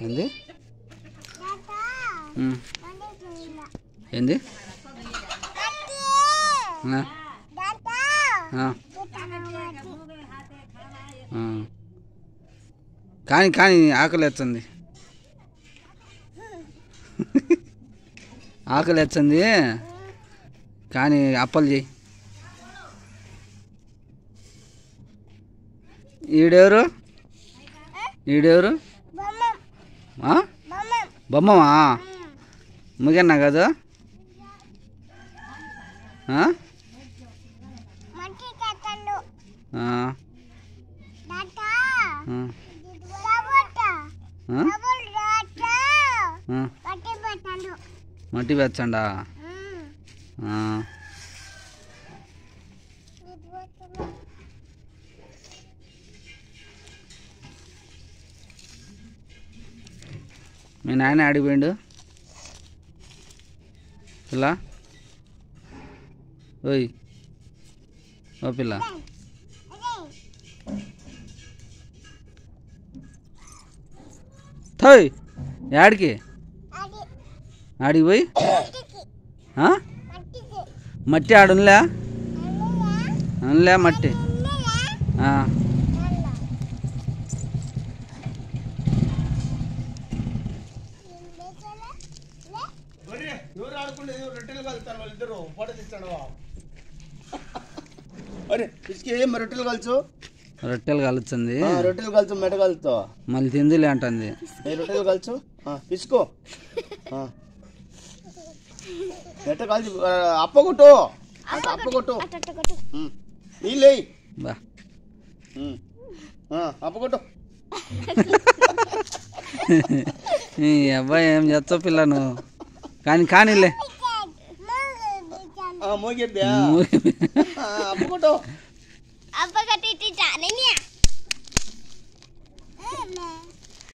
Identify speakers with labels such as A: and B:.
A: ఏంది ఏంది కానీ కానీ ఆకలి ఎత్తుంది ఆకలి ఎత్తుంది కానీ అప్పలు చేయి ఈడెవరు ఈడెవరు బొమ్మమా ముగన్నా కాదు మట్టి పెట్టండా మీ నాయన ఆడిపోయిండు పిల్ల ఓయ్ ఓ పిల్ల థోయ్ యాడికి ఆడికి పోయి మట్టి ఆడున్లే అనులే మట్టి
B: రొట్టెలు కలుచు
A: రొట్టెలు కలుస్తుంది
B: రొట్టెలు కలుచు మెట కలుతో
A: మళ్ళీ తిందిలే అంటుంది
B: రొట్టెలు కలుచు పిసుకో మెట కలిసి అప్పగొట్టు అప్పగొట్టు నీళ్ళు
A: బా
B: అప్పగొట్టు
A: ఈ అబ్బాయి ఏం చేస్తావు పిల్ల నువ్వు కానీ కానీలే
B: మోగిద్దా అప్పగొట్టు
C: అప్పగొట్టి